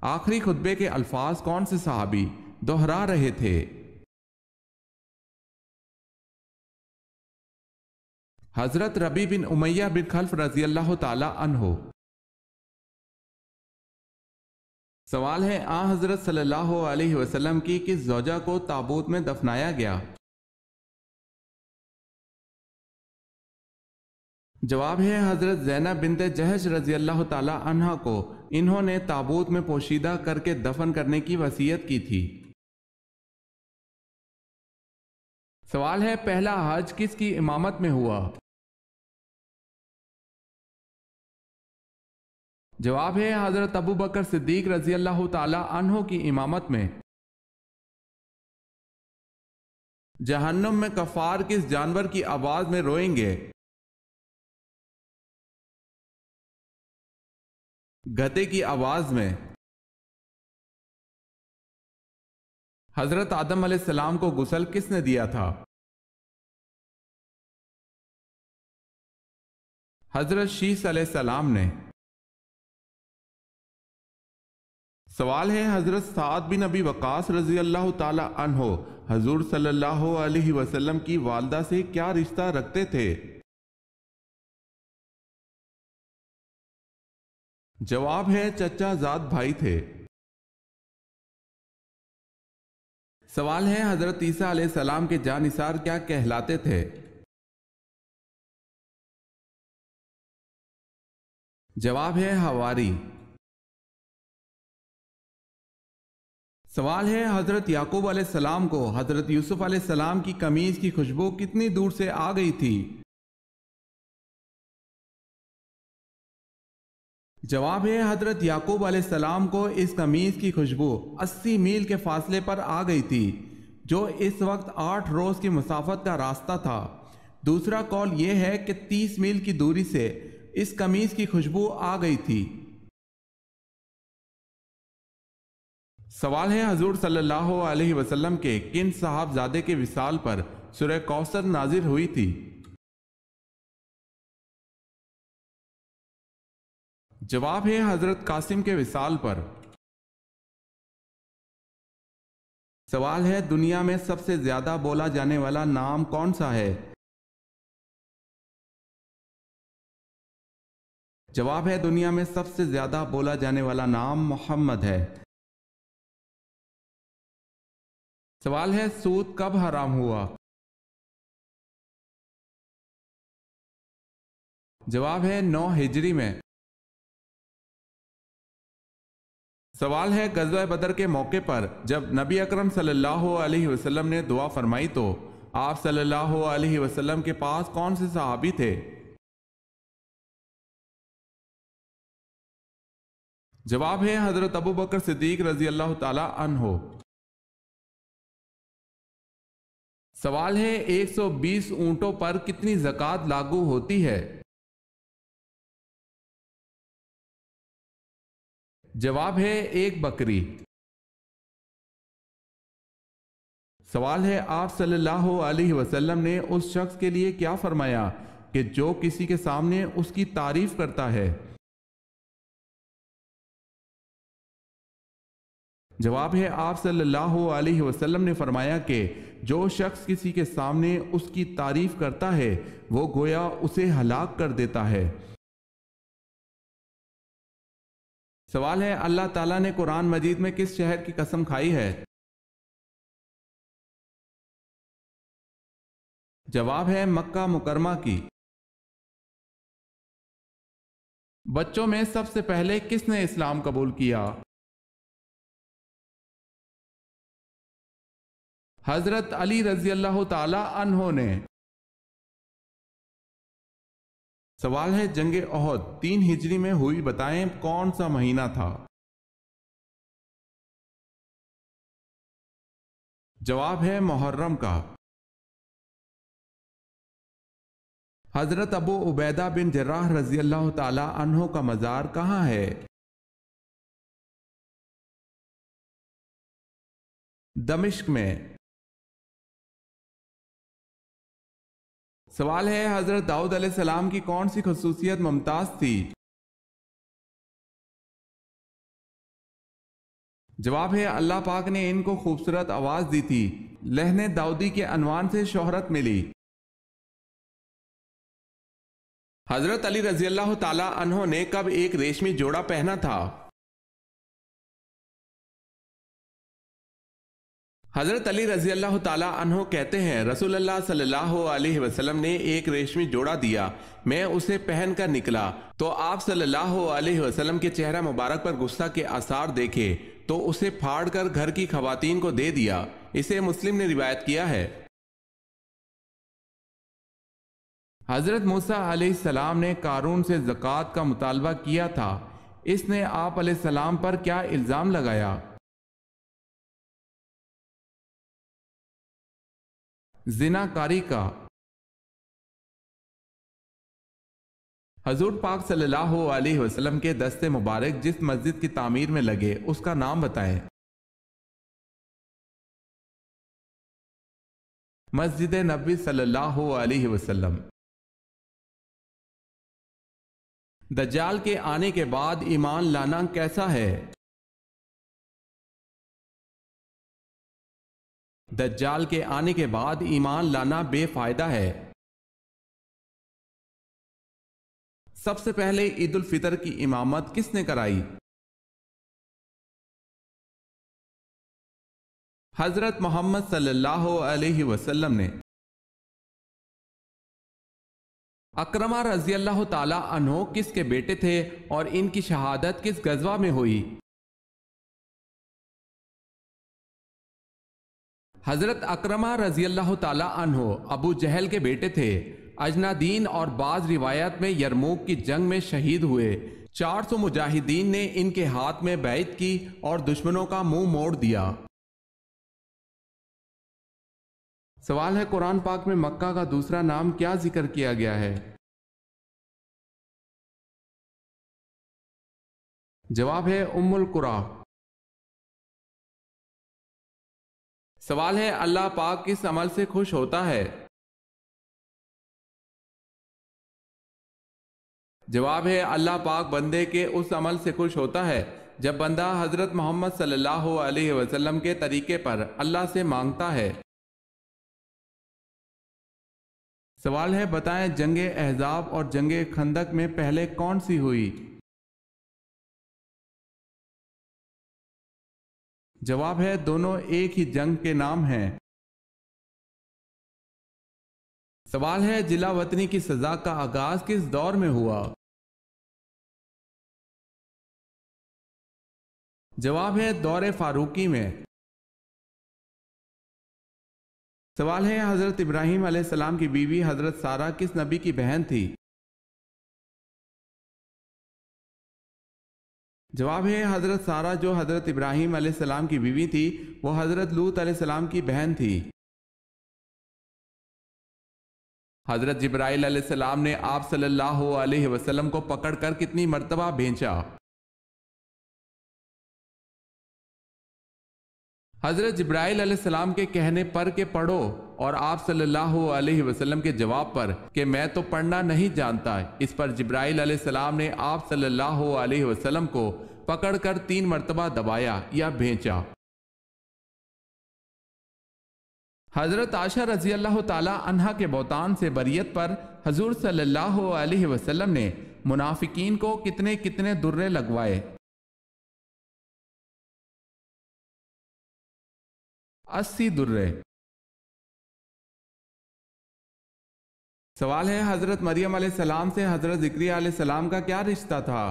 آخری خطبے کے الفاظ کون سے صحابی دہرا رہے تھے؟ حضرت ربیع بن امیہ بن خلف رضی اللہ تعالی عنہ۔ سوال ہے حضرت صلی اللہ علیہ وسلم کی کس زوجہ کو تابوت میں دفنایا گیا؟ جواب ہے حضرت زینب بنت جہش رضی اللہ تعالی عنہ کو انہوں نے تابوت میں پوشیدہ کر کے دفن کرنے کی وصیت کی تھی۔ سوال ہے پہلا حج کس کی امامت میں ہوا؟ جواب ہے حضرت ابو بکر صدیق رضی اللہ تعالی عنہ کی امامت میں۔ جہنم میں کفار کس جانور کی آواز میں روئیں گے؟ گدھے کی آواز میں۔ حضرت آدم علیہ السلام کو غسل کس نے دیا تھا؟ حضرت شیث علیہ السلام نے۔ سوال ہے حضرت سعد بن ابی وقاص رضی اللہ تعالی عنہ حضور صلی اللہ علیہ وسلم کی والدہ سے کیا رشتہ رکھتے تھے؟ جواب ہے چچا زاد بھائی تھے۔ سوال ہے حضرت عیسیٰ علیہ السلام کے جانثار کیا کہلاتے تھے؟ جواب ہے حواری۔ سوال ہے حضرت یعقوب علیہ السلام کو حضرت یوسف علیہ السلام کی قمیض کی خوشبو کتنی دور سے آ گئی تھی؟ جواب ہے حضرت یعقوب علیہ السلام کو اس قمیض کی خوشبو 80 میل کے فاصلے پر آ گئی تھی، جو اس وقت 8 روز کی مسافت کا راستہ تھا۔ دوسرا قول یہ ہے کہ 30 میل کی دوری سے اس قمیض کی خوشبو آ گئی تھی۔ سوال ہے حضور صلی اللہ علیہ وسلم کے کن صاحبزادے کے وصال پر سورہ کوثر نازل ہوئی تھی؟ جواب ہے حضرت قاسم کے وصال پر۔ سوال ہے دنیا میں سب سے زیادہ بولا جانے والا نام کون سا ہے؟ جواب ہے دنیا میں سب سے زیادہ بولا جانے والا نام محمد ہے۔ سوال ہے سود کب حرام ہوا؟ جواب ہے 9 ہجری میں۔ سوال ہے غزوہ بدر کے موقع پر جب نبی اکرم صلی اللہ علیہ وسلم نے دعا فرمائی تو آپ صلی اللہ علیہ وسلم کے پاس کون سے صحابی تھے؟ جواب ہے حضرت ابو بکر صدیق رضی اللہ تعالی عنہ۔ سوال ہے 120 اونٹوں پر کتنی زکوٰۃ لاگو ہوتی ہے؟ جواب ہے 1 بکری۔ سوال ہے آپ صلی اللہ علیہ وسلم نے اس شخص کے لیے کیا فرمایا کہ جو کسی کے سامنے اس کی تعریف کرتا ہے؟ جواب ہے آپ صلی اللہ علیہ وسلم نے فرمایا کہ جو شخص کسی کے سامنے اس کی تعریف کرتا ہے وہ گویا اسے ہلاک کر دیتا ہے۔ سوال ہے اللہ تعالیٰ نے قرآن مجید میں کس شہر کی قسم کھائی ہے؟ جواب ہے مکہ مکرمہ کی۔ بچوں میں سب سے پہلے کس نے اسلام قبول کیا؟ حضرت علی رضی اللہ تعالی عنہ نے۔ سوال ہے جنگ احد 3 ہجری میں ہوئی، بتائیں کون سا مہینہ تھا؟ جواب ہے محرم کا۔ حضرت ابو عبیدہ بن جراح رضی اللہ تعالی عنہ کا مزار کہاں ہے؟ دمشق میں۔ سوال ہے حضرت داؤد علیہ السلام کی کون سی خصوصیت ممتاز تھی؟ جواب ہے اللہ پاک نے ان کو خوبصورت آواز دی تھی، لہن داؤدی کے عنوان سے شہرت ملی۔ حضرت علی رضی اللہ تعالی عنہ نے کب ایک ریشمی جوڑا پہنا تھا؟ حضرت علی رضی اللہ تعالی عنہ کہتے ہیں رسول اللہ صلی اللہ علیہ وسلم نے ایک ریشمی جوڑا دیا، میں اسے پہن کر نکلا تو آپ صلی اللہ علیہ وسلم کے چہرہ مبارک پر غصہ کے آثار دیکھے تو اسے پھاڑ کر گھر کی خواتین کو دے دیا۔ اسے مسلم نے روایت کیا ہے۔ حضرت موسیٰ علیہ السلام نے قارون سے زکوٰۃ کا مطالبہ کیا تھا، اس نے آپ علیہ السلام پر کیا الزام لگایا؟ زنا کاری کا۔ حضور پاک صلی اللہ علیہ وسلم کے دست مبارک جس مسجد کی تعمیر میں لگے اس کا نام بتائیں۔ مسجد نبوی صلی اللہ علیہ وسلم۔ دجال کے آنے کے بعد ایمان لانا کیسا ہے؟ دجال کے آنے کے بعد ایمان لانا بے فائدہ ہے۔ سب سے پہلے عید الفطر کی امامت کس نے کرائی؟ حضرت محمد صلی اللہ علیہ وسلم نے۔ اکرمہ رضی اللہ تعالی عنہ کس کے بیٹے تھے اور ان کی شہادت کس غزوہ میں ہوئی؟ حضرت اکرمہ رضی اللہ تعالی عنہ ابو جہل کے بیٹے تھے، اجنادین اور بعض روایات میں یرموک کی جنگ میں شہید ہوئے۔ 400 مجاہدین نے ان کے ہاتھ میں بیعت کی اور دشمنوں کا منہ موڑ دیا۔ سوال ہے قرآن پاک میں مکہ کا دوسرا نام کیا ذکر کیا گیا ہے؟ جواب ہے ام القری۔ سوال ہے اللہ پاک کس عمل سے خوش ہوتا ہے؟ جواب ہے اللہ پاک بندے کے اس عمل سے خوش ہوتا ہے جب بندہ حضرت محمد صلی اللہ علیہ وسلم کے طریقے پر اللہ سے مانگتا ہے۔ سوال ہے بتائیں جنگ احزاب اور جنگ خندق میں پہلے کون سی ہوئی؟ جواب ہے دونوں ایک ہی جنگ کے نام ہیں۔ سوال ہے جلا وطنی کی سزا کا آغاز کس دور میں ہوا؟ جواب ہے دور فاروقی میں۔ سوال ہے حضرت ابراہیم علیہ السلام کی بیوی حضرت سارہ کس نبی کی بہن تھی؟ جواب ہے حضرت سارہ جو حضرت ابراہیم علیہ السلام کی بیوی تھی وہ حضرت لوط علیہ السلام کی بہن تھی۔ حضرت جبرائیل علیہ السلام نے آپ صلی اللہ علیہ وسلم کو پکڑ کر کتنی مرتبہ بھینچا؟ حضرت جبرائیل علیہ السلام کے کہنے پر کہ پڑھو اور آپ صلی اللہ علیہ وسلم کے جواب پر کہ میں تو پڑھنا نہیں جانتا، اس پر جبرائیل علیہ السلام نے آپ صلی اللہ علیہ وسلم کو پکڑ کر 3 مرتبہ دبایا یا بھینچا۔ حضرت عائشہ رضی اللہ تعالی عنہا کے بہتان سے بریت پر حضور صلی اللہ علیہ وسلم نے منافقین کو کتنے کتنے درے لگوائے؟ 80 درے۔ سوال ہے حضرت مریم علیہ السلام سے حضرت زکریا علیہ السلام کا کیا رشتہ تھا؟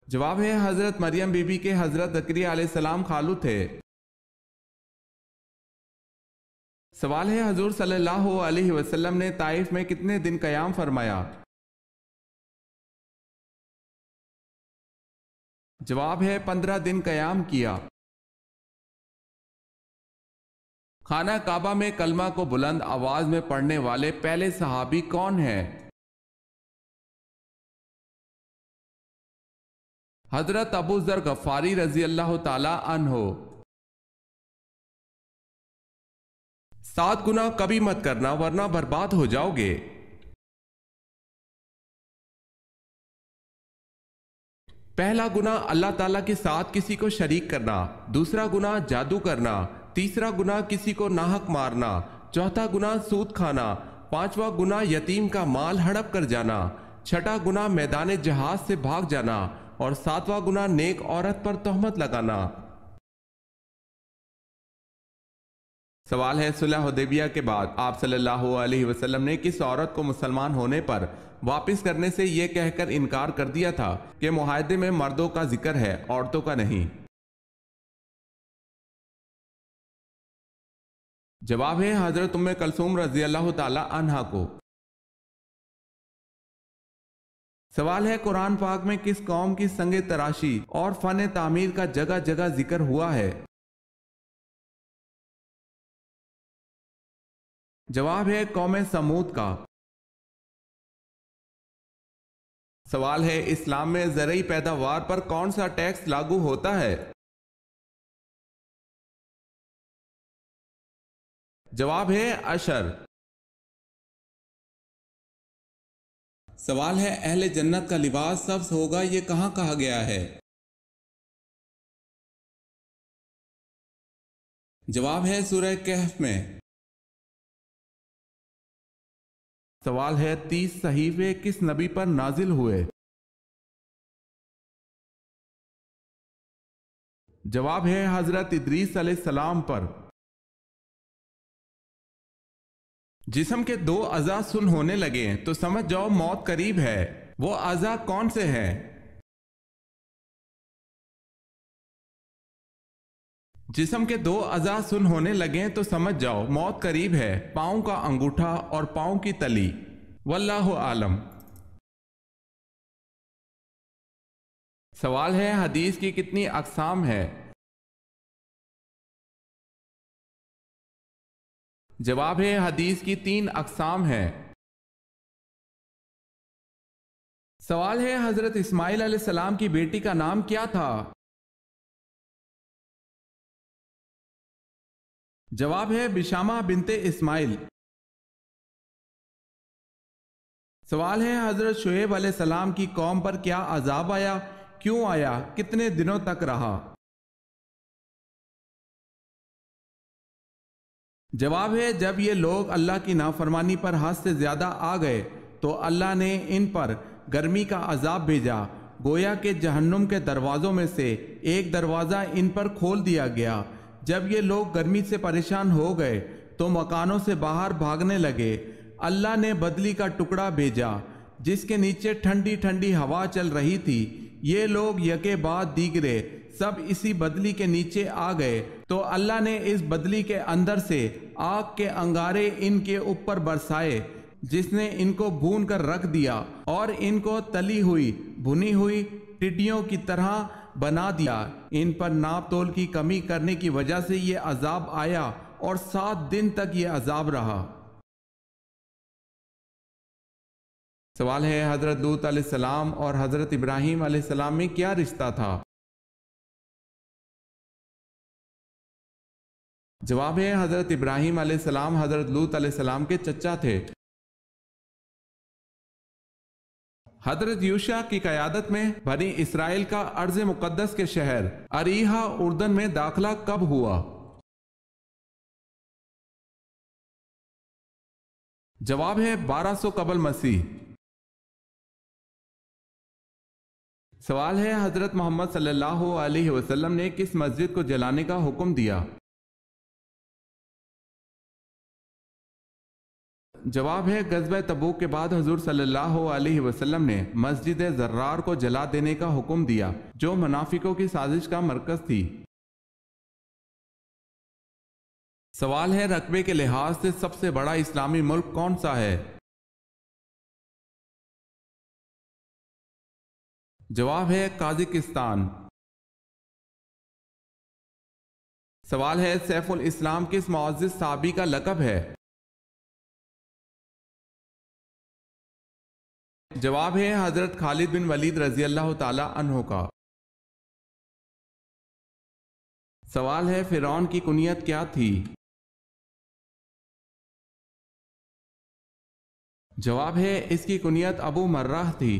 جواب ہے حضرت مریم بی بی کے حضرت زکریا علیہ السلام خالو تھے۔ سوال ہے حضور صلی اللہ علیہ وسلم نے طائف میں کتنے دن قیام فرمایا؟ جواب ہے 15 دن قیام کیا۔ خانہ کعبہ میں کلمہ کو بلند آواز میں پڑھنے والے پہلے صحابی کون ہیں؟ حضرت ابو ذر غفاری رضی اللہ تعالی عنہ۔ 7 گناہ کبھی مت کرنا ورنہ برباد ہو جاؤ گے۔ پہلا گناہ اللہ تعالیٰ کے ساتھ کسی کو شریک کرنا، دوسرا گناہ جادو کرنا، تیسرا گناہ کسی کو ناحق مارنا، چوتھا گناہ سود کھانا، پانچواں گناہ یتیم کا مال ہڑپ کر جانا، چھٹا گناہ میدان جہاد سے بھاگ جانا، اور ساتواں گناہ نیک عورت پر تہمت لگانا۔ سوال ہے، صلح حدیبیہ کے بعد آپ صلی اللہ علیہ وسلم نے کس عورت کو مسلمان ہونے پر واپس کرنے سے یہ کہہ کر انکار کر دیا تھا کہ معاہدے میں مردوں کا ذکر ہے، عورتوں کا نہیں؟ جواب ہے حضرت ام کلثوم رضی اللہ تعالی عنہا کو۔ سوال ہے، قرآن پاک میں کس قوم کی سنگ تراشی اور فن تعمیر کا جگہ جگہ ذکر ہوا ہے؟ جواب ہے قوم سمود کا۔ سوال ہے، اسلام میں زرعی پیداوار پر کون سا ٹیکس لاگو ہوتا ہے؟ جواب ہے عشر۔ سوال ہے، اہل جنت کا لباس سبز ہوگا، یہ کہاں کہا گیا ہے؟ جواب ہے سورہ کہف میں۔ سوال ہے، 30 صحیفے کس نبی پر نازل ہوئے؟ جواب ہے حضرت ادریس علیہ السلام پر۔ جسم کے 2 اعضاء سن ہونے لگے تو سمجھ جاؤ موت قریب ہے، وہ اعضاء کون سے ہیں؟ جسم کے 2 اعضاء سن ہونے لگیں تو سمجھ جاؤ موت قریب ہے، پاؤں کا انگوٹھا اور پاؤں کی تلی۔ واللہ عالم۔ سوال ہے، حدیث کی کتنی اقسام ہے؟ جواب ہے حدیث کی 3 اقسام ہیں۔ سوال ہے، حضرت اسماعیل علیہ السلام کی بیٹی کا نام کیا تھا؟ جواب ہے بشامہ بنت اسماعیل۔ سوال ہے، حضرت شعیب علیہ السلام کی قوم پر کیا عذاب آیا، کیوں آیا، کتنے دنوں تک رہا؟ جواب ہے جب یہ لوگ اللہ کی نافرمانی پر حد سے زیادہ آ گئے تو اللہ نے ان پر گرمی کا عذاب بھیجا، گویا کہ جہنم کے دروازوں میں سے ایک دروازہ ان پر کھول دیا گیا۔ جب یہ لوگ گرمی سے پریشان ہو گئے تو مکانوں سے باہر بھاگنے لگے۔ اللہ نے بدلی کا ٹکڑا بھیجا جس کے نیچے ٹھنڈی ٹھنڈی ہوا چل رہی تھی۔ یہ لوگ یکے بعد دیگرے سب اسی بدلی کے نیچے آ گئے تو اللہ نے اس بدلی کے اندر سے آگ کے انگارے ان کے اوپر برسائے، جس نے ان کو بھون کر رکھ دیا اور ان کو تلی ہوئی بھنی ہوئی ٹڈیوں کی طرح بنا دیا۔ ان پر ناپ تول کی کمی کرنے کی وجہ سے یہ عذاب آیا اور 7 دن تک یہ عذاب رہا۔ سوال ہے، حضرت لوط علیہ السلام اور حضرت ابراہیم علیہ السلام میں کیا رشتہ تھا؟ جواب ہے حضرت ابراہیم علیہ السلام حضرت لوط علیہ السلام کے چچا تھے۔ حضرت یوشع کی قیادت میں بنی اسرائیل کا ارض مقدس کے شہر اریحا اردن میں داخلہ کب ہوا؟ جواب ہے 1200 قبل مسیح۔ سوال ہے، حضرت محمد صلی اللہ علیہ وسلم نے کس مسجد کو جلانے کا حکم دیا؟ جواب ہے غزوہ تبوک کے بعد حضور صلی اللہ علیہ وسلم نے مسجد زرار کو جلا دینے کا حکم دیا جو منافقوں کی سازش کا مرکز تھی۔ سوال ہے، رقبے کے لحاظ سے سب سے بڑا اسلامی ملک کون سا ہے؟ جواب ہے قازقستان۔ سوال ہے، سیف الاسلام کس معزز صحابی کا لقب ہے؟ جواب ہے حضرت خالد بن ولید رضی اللہ تعالی عنہ کا۔ سوال ہے، فرعون کی کنیت کیا تھی؟ جواب ہے اس کی کنیت ابو مرہ تھی۔